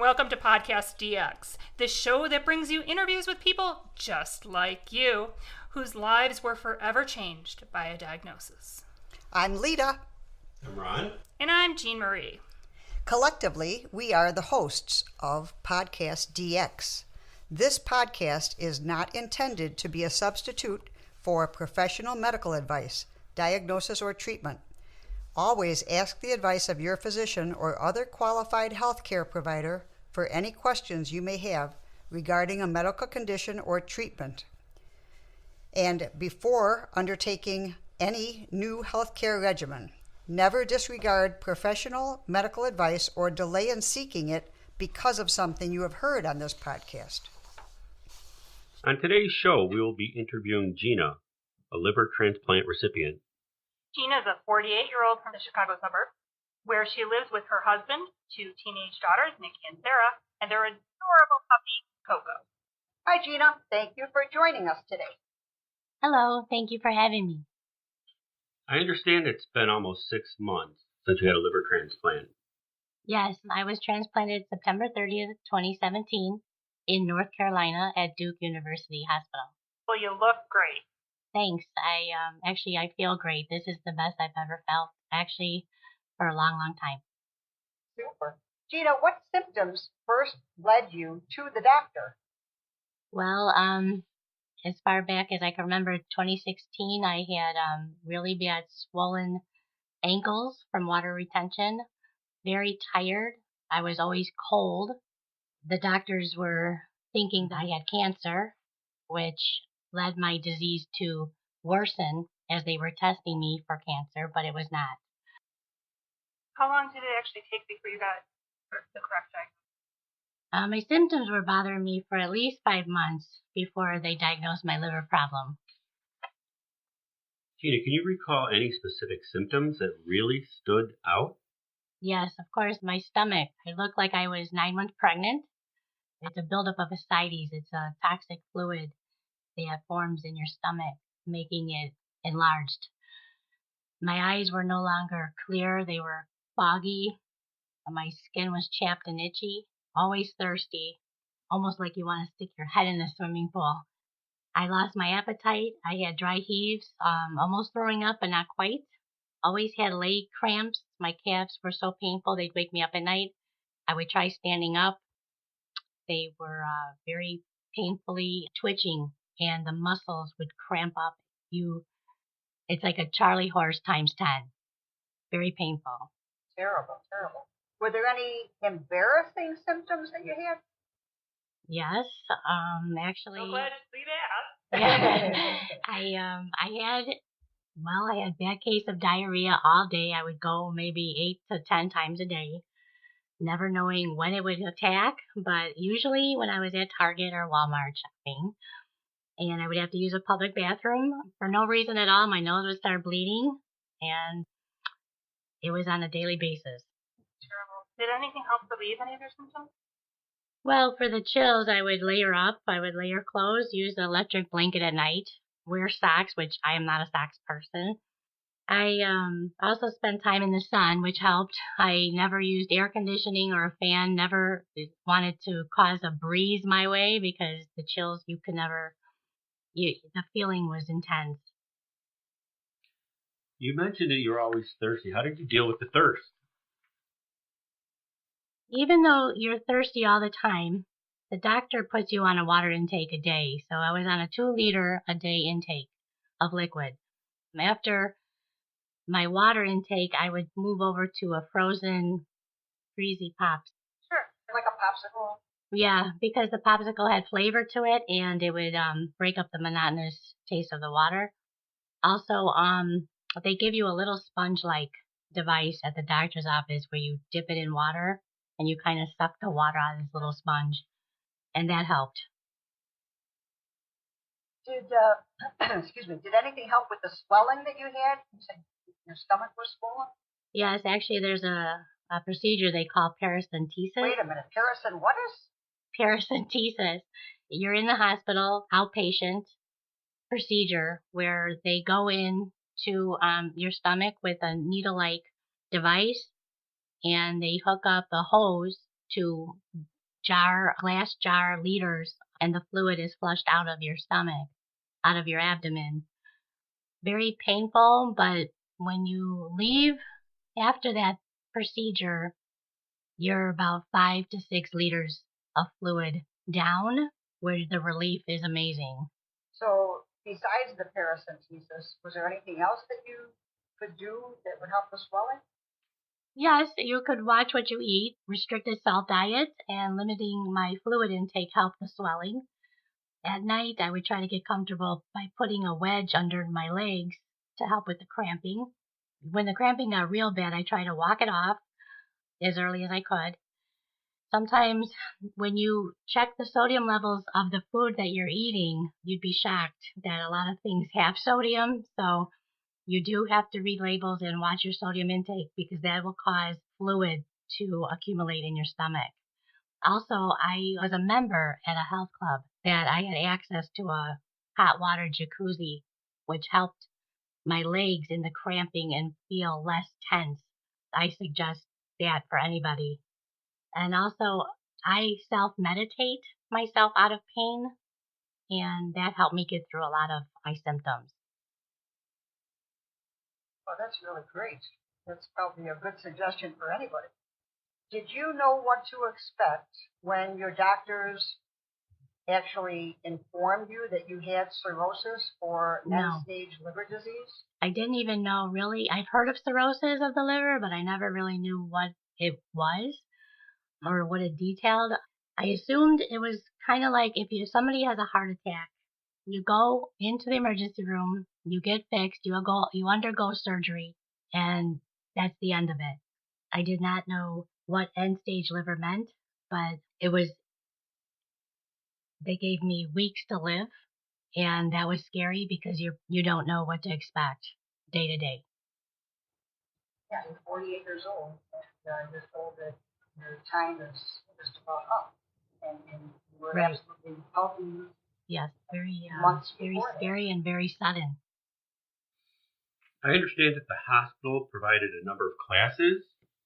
welcome to PodcastDX, the show that brings you interviews with people just like you, whose lives were forever changed by a diagnosis. I'm Lita. I'm Ron. And I'm Jean Marie. Collectively, we are the hosts of PodcastDX. This podcast is not intended to be a substitute for professional medical advice, diagnosis, or treatment. Always ask the advice of your physician or other qualified healthcare provider for any questions you may have regarding a medical condition or treatment. And before undertaking any new healthcare regimen, never disregard professional medical advice or delay in seeking it because of something you have heard on this podcast. On today's show, we will be interviewing Gina, a liver transplant recipient. Gina is a 48-year-old from the Chicago suburbs, where she lives with her husband, two teenage daughters, Nikki and Sarah, and their adorable puppy, Coco. Hi, Gina. Thank you for joining us today. Hello. Thank you for having me. I understand it's been almost 6 months since you had a liver transplant. Yes, I was transplanted September 30th, 2017 in North Carolina at Duke University Hospital. Well, you look great. Thanks. I feel great. This is the best I've ever felt, actually, for a long, long time. Super. Gina, what symptoms first led you to the doctor? Well, as far back as I can remember, 2016, I had really bad swollen ankles from water retention, very tired. I was always cold. The doctors were thinking that I had cancer, which led my disease to worsen as they were testing me for cancer, but it was not. How long did it actually take before you got the correct diagnosis? My symptoms were bothering me for at least 5 months before they diagnosed my liver problem. Gina, can you recall any specific symptoms that really stood out? Yes, of course, my stomach. I looked like I was 9 months pregnant. It's a buildup of ascites. It's a toxic fluid that forms in your stomach, making it enlarged. My eyes were no longer clear. They were foggy. My skin was chapped and itchy, always thirsty, almost like you want to stick your head in the swimming pool. I lost my appetite. I had dry heaves, almost throwing up, but not quite. Always had leg cramps. My calves were so painful they'd wake me up at night. I would try standing up. They were very painfully twitching, and the muscles would cramp up. It's like a Charlie horse times 10. Very painful. Terrible, terrible. Were there any embarrassing symptoms that you had? Yes, actually. So glad to see that. Yeah, I had bad case of diarrhea all day. I would go maybe 8 to 10 times a day, never knowing when it would attack, but usually when I was at Target or Walmart shopping, and I would have to use a public bathroom for no reason at all. My nose would start bleeding, and it was on a daily basis. Terrible. Did anything help relieve any of your symptoms? Well, for the chills, I would layer up. I would layer clothes, use the electric blanket at night, wear socks, which I am not a socks person. I also spent time in the sun, which helped. I never used air conditioning or a fan, never wanted to cause a breeze my way because the chills, the feeling was intense. You mentioned that you were always thirsty. How did you deal with the thirst? Even though you're thirsty all the time, the doctor puts you on a water intake a day. So I was on a 2-liter a day intake of liquid. After my water intake, I would move over to a frozen Freezy Pops. Sure, like a popsicle. Yeah, because the popsicle had flavor to it, and it would break up the monotonous taste of the water. Also, they give you a little sponge-like device at the doctor's office where you dip it in water, and you kind of suck the water out of this little sponge, and that helped. Did did anything help with the swelling that you had? You said your stomach was swollen? Yes, actually, there's a procedure they call paracentesis. Wait a minute, what is? Paracentesis. You're in the hospital, outpatient procedure where they go in to your stomach with a needle-like device, and they hook up a hose to glass jar liters, and the fluid is flushed out of your stomach, out of your abdomen. Very painful, but when you leave after that procedure, you're about 5 to 6 liters of fluid down, where the relief is amazing. So besides the paracentesis, was there anything else that you could do that would help the swelling? Yes, you could watch what you eat, restricted salt diet, and limiting my fluid intake helped the swelling. At night, I would try to get comfortable by putting a wedge under my legs to help with the cramping. When the cramping got real bad, I tried to walk it off as early as I could. Sometimes when you check the sodium levels of the food that you're eating, you'd be shocked that a lot of things have sodium. So you do have to read labels and watch your sodium intake because that will cause fluid to accumulate in your stomach. Also, I was a member at a health club that I had access to a hot water jacuzzi, which helped my legs in the cramping and feel less tense. I suggest that for anybody. And also, I self-meditate myself out of pain, and that helped me get through a lot of my symptoms. Oh, that's really great. That's probably a good suggestion for anybody. Did you know what to expect when your doctors actually informed you that you had cirrhosis or No. end-stage liver disease? I didn't even know really. I've heard of cirrhosis of the liver, but I never really knew what it was or what it detailed. I assumed it was kind of like if somebody has a heart attack, you go into the emergency room, you get fixed, you undergo surgery, and that's the end of it. I did not know what end-stage liver meant, but they gave me weeks to live, and that was scary because you don't know what to expect day to day. Yeah, you're 48 years old, and you're told that your time is just about up, and you were Right. absolutely healthy. Yes, very very before that. scary and very sudden. I understand that the hospital provided a number of classes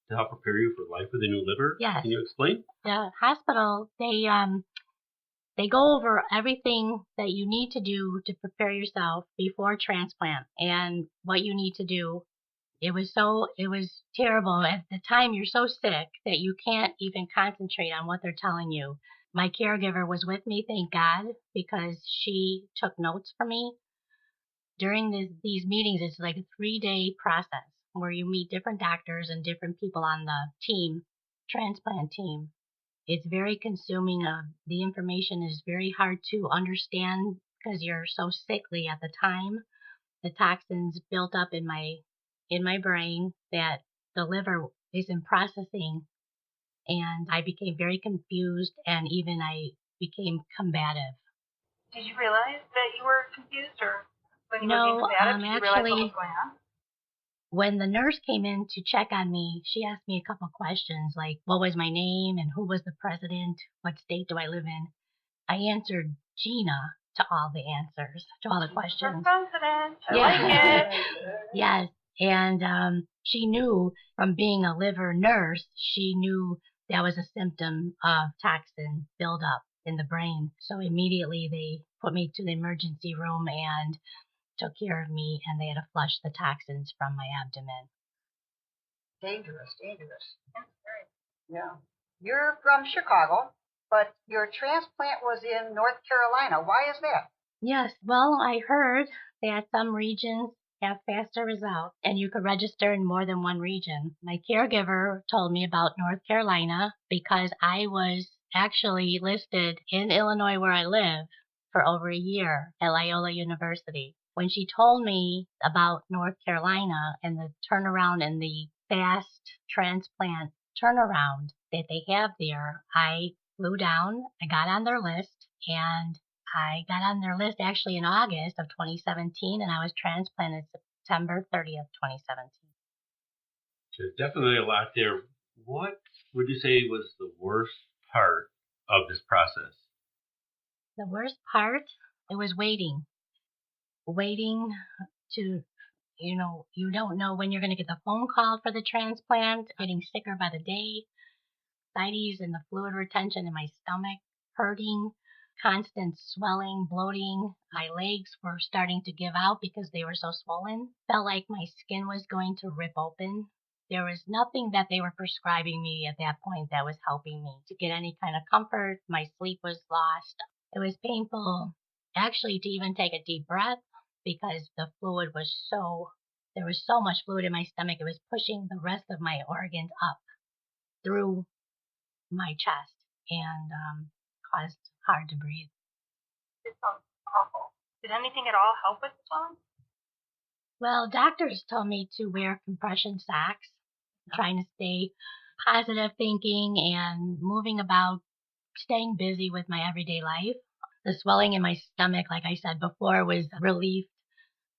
to help prepare you for life with a new liver. Yes. Can you explain? The hospital, they go over everything that you need to do to prepare yourself before transplant and what you need to do. It was terrible. At the time, you're so sick that you can't even concentrate on what they're telling you. My caregiver was with me, thank God, because she took notes for me. During these meetings, it's like a 3-day process where you meet different doctors and different people on the team, transplant team. It's very consuming. The information is very hard to understand because you're so sickly at the time. The toxins built up in my brain that the liver isn't processing, and I became very confused, and even I became combative. Did you realize that you were confused, or when you No, were being combative, did you realize actually, what was going on? when the nurse came in to check on me, she asked me a couple questions like what was my name and who was the president, what state do I live in. I answered Gina to all the answers, to all the questions. President, I Yeah. like it. Yes, and she knew from being a liver nurse, she knew that was a symptom of toxin buildup in the brain. So immediately they put me to the emergency room and took care of me, and they had to flush the toxins from my abdomen. Dangerous. Yeah. You're from Chicago, but your transplant was in North Carolina. Why is that? Yes, well, I heard that some regions have faster results and you could register in more than one region. My caregiver told me about North Carolina because I was actually listed in Illinois where I live for over a year at Loyola University. When she told me about North Carolina and the turnaround and the fast transplant turnaround that they have there, I flew down, I got on their list, and I got on their list actually in August of 2017, and I was transplanted September 30th, 2017. There's definitely a lot there. What would you say was the worst part of this process? The worst part, it was waiting. Waiting to, you don't know when you're going to get the phone call for the transplant, getting sicker by the day. ascites and the fluid retention in my stomach, hurting, constant swelling, bloating. My legs were starting to give out because they were so swollen. Felt like my skin was going to rip open. There was nothing that they were prescribing me at that point that was helping me to get any kind of comfort. My sleep was lost. It was painful, actually, to even take a deep breath because the fluid was there was so much fluid in my stomach. It was pushing the rest of my organs up through my chest and caused hard to breathe. It sounds awful. Did anything at all help with the swelling? Well, doctors told me to wear compression socks, trying to stay positive thinking and moving about, staying busy with my everyday life. The swelling in my stomach, like I said before, was relieved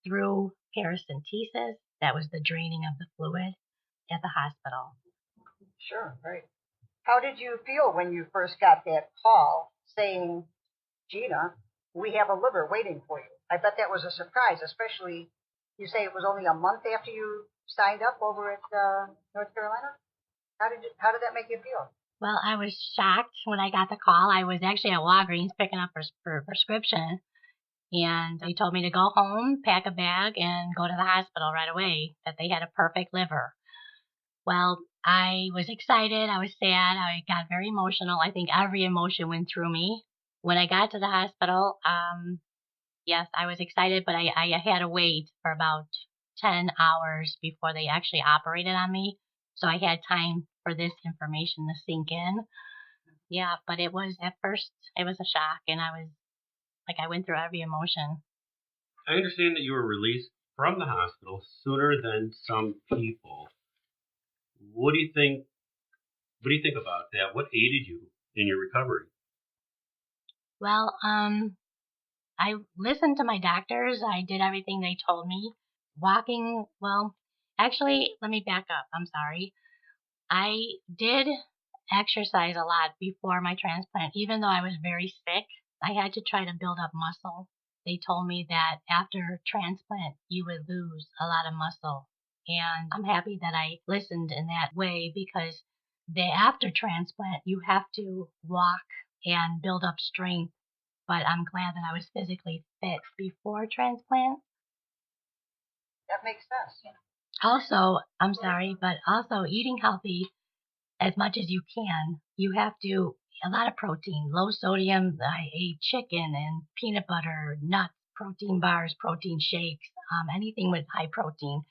through paracentesis. That was the draining of the fluid at the hospital. Sure, right. How did you feel when you first got that call saying, Gina, we have a liver waiting for you? I bet that was a surprise, especially you say it was only a month after you signed up over at North Carolina. How did that make you feel? Well, I was shocked when I got the call. I was actually at Walgreens picking up for a prescription, and they told me to go home, pack a bag, and go to the hospital right away, that they had a perfect liver. Well, I was excited. I was sad. I got very emotional. I think every emotion went through me. When I got to the hospital, yes, I was excited, but I had to wait for about 10 hours before they actually operated on me. So I had time for this information to sink in. Yeah, but it was, at first, it was a shock, and I went through every emotion. I understand that you were released from the hospital sooner than some people. What do you think? What do you think about that? What aided you in your recovery? Well, I listened to my doctors. I did everything they told me. Walking, well, actually, let me back up. I'm sorry. I did exercise a lot before my transplant. Even though I was very sick, I had to try to build up muscle. They told me that after transplant, you would lose a lot of muscle. And I'm happy that I listened in that way, because after transplant, you have to walk and build up strength. But I'm glad that I was physically fit before transplant. That makes sense. Yeah. Also, I'm sorry, but also eating healthy as much as you can. You have to, a lot of protein, low sodium. I ate chicken and peanut butter, nuts, protein bars, protein shakes, anything with high protein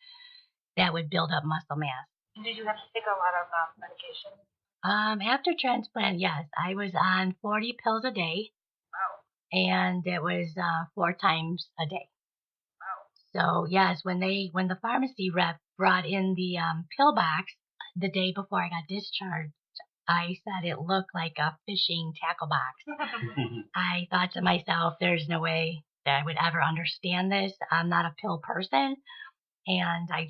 that would build up muscle mass. Did you have to take a lot of medication? After transplant, yes, I was on 40 pills a day. Wow. And it was 4 times a day. So yes, when the pharmacy rep brought in the pill box the day before I got discharged, I said it looked like a fishing tackle box. I thought to myself, there's no way that I would ever understand this. I'm not a pill person, and I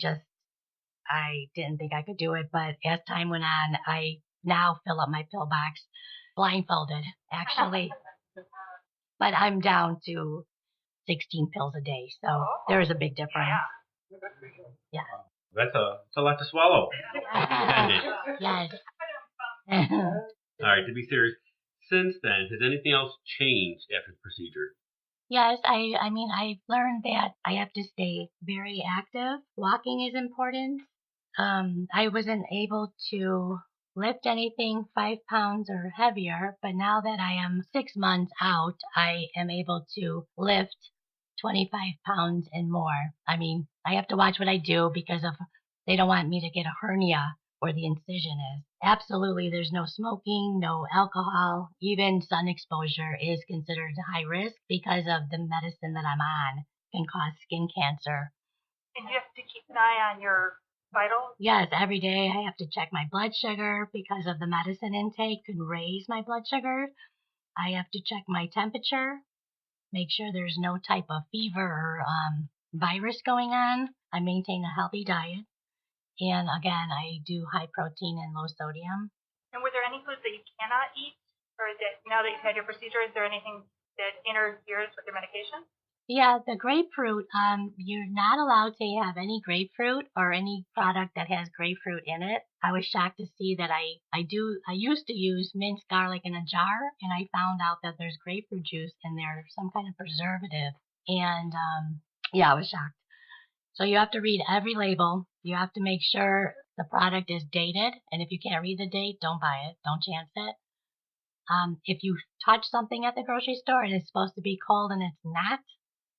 didn't think I could do it. But as time went on, I now fill up my pill box blindfolded, actually. But I'm down to 16 pills a day, so there is a big difference. Yeah. That's a lot to swallow. Yes. All right, to be serious, since then, has anything else changed after the procedure? Yes, I mean, I've learned that I have to stay very active. Walking is important. I wasn't able to lift anything 5 pounds or heavier, but now that I am 6 months out, I am able to lift 25 pounds and more. I mean, I have to watch what I do because they don't want me to get a hernia where the incision is. Absolutely, there's no smoking, no alcohol. Even sun exposure is considered high risk because of the medicine that I'm on can cause skin cancer. And you have to keep an eye on your vitals? Yes, every day I have to check my blood sugar because of the medicine intake can raise my blood sugar. I have to check my temperature, make sure there's no type of fever or virus going on. I maintain a healthy diet. And again, I do high protein and low sodium. And were there any foods that you cannot eat? Or that now that you've had your procedure, is there anything that interferes with your medication? Yeah, the grapefruit, you're not allowed to have any grapefruit or any product that has grapefruit in it. I was shocked to see that I used to use minced garlic in a jar, and I found out that there's grapefruit juice in there, some kind of preservative. And yeah, I was shocked. So you have to read every label. You have to make sure the product is dated, and if you can't read the date, don't buy it. Don't chance it. If you touch something at the grocery store and it's supposed to be cold and it's not,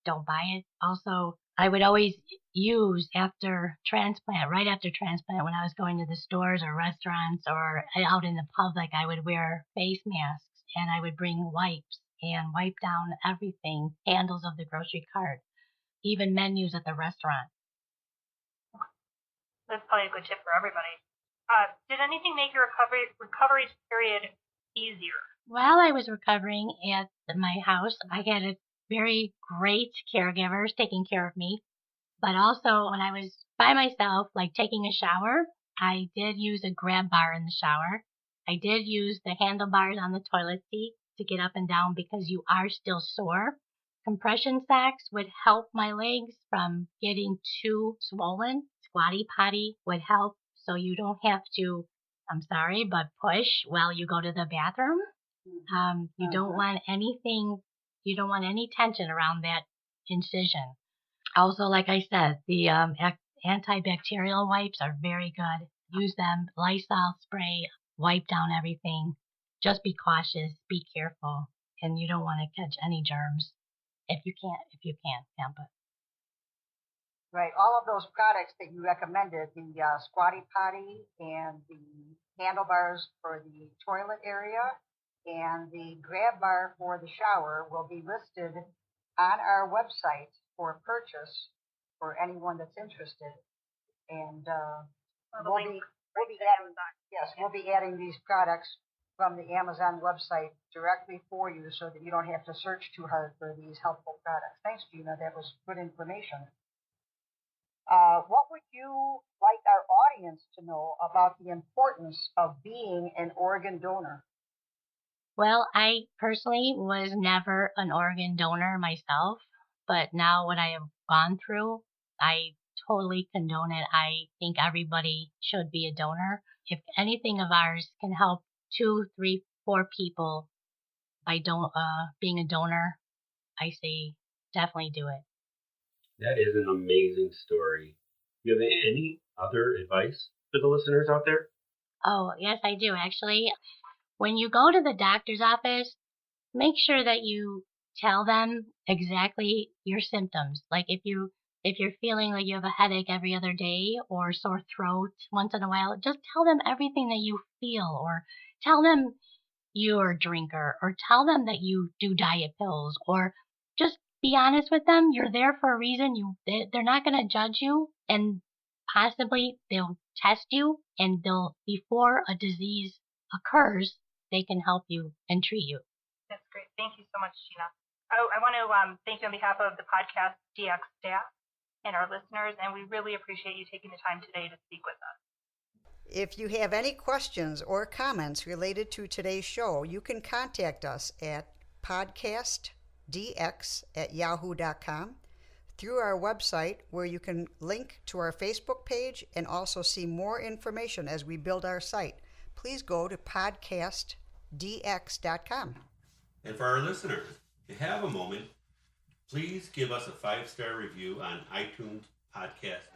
don't buy it. Also, I would always use right after transplant, when I was going to the stores or restaurants or out in the public, I would wear face masks and I would bring wipes and wipe down everything, handles of the grocery cart, even menus at the restaurant. That's probably a good tip for everybody. Did anything make your recovery period easier? While I was recovering at my house, I had a very great caregivers taking care of me. But also when I was by myself, like taking a shower, I did use a grab bar in the shower. I did use the handlebars on the toilet seat to get up and down because you are still sore. Compression socks would help my legs from getting too swollen. Squatty potty would help so you don't have to, I'm sorry, but push while you go to the bathroom. You don't want any tension around that incision. Also, like I said, the antibacterial wipes are very good. Use them, Lysol spray, wipe down everything. Just be cautious, be careful, and you don't want to catch any germs if you can't help it. Right. All of those products that you recommended, the Squatty Potty and the handlebars for the toilet area and the grab bar for the shower, will be listed on our website for purchase for anyone that's interested. And we'll be adding these products from the Amazon website directly for you so that you don't have to search too hard for these helpful products. Thanks, Gina. That was good information. What would you like our audience to know about the importance of being an organ donor? Well, I personally was never an organ donor myself, but now what I have gone through, I totally condone it. I think everybody should be a donor. If anything of ours can help 2, 3, 4 people by being a donor, I say definitely do it. That is an amazing story. Do you have any other advice for the listeners out there? Oh, yes, I do, actually. When you go to the doctor's office, make sure that you tell them exactly your symptoms. Like if you're feeling like you have a headache every other day or sore throat once in a while, just tell them everything that you feel, or tell them you're a drinker, or tell them that you do diet pills, or just be honest with them. You're there for a reason. They're not going to judge you, and possibly they'll test you, and before a disease occurs, they can help you and treat you. That's great. Thank you so much, Gina. I want to thank you on behalf of the PodcastDX staff and our listeners, and we really appreciate you taking the time today to speak with us. If you have any questions or comments related to today's show, you can contact us at PodcastDX@yahoo.com, through our website, where you can link to our Facebook page and also see more information as we build our site. Please go to PodcastDX.com. And for our listeners, if you have a moment, please give us a 5-star review on iTunes Podcast.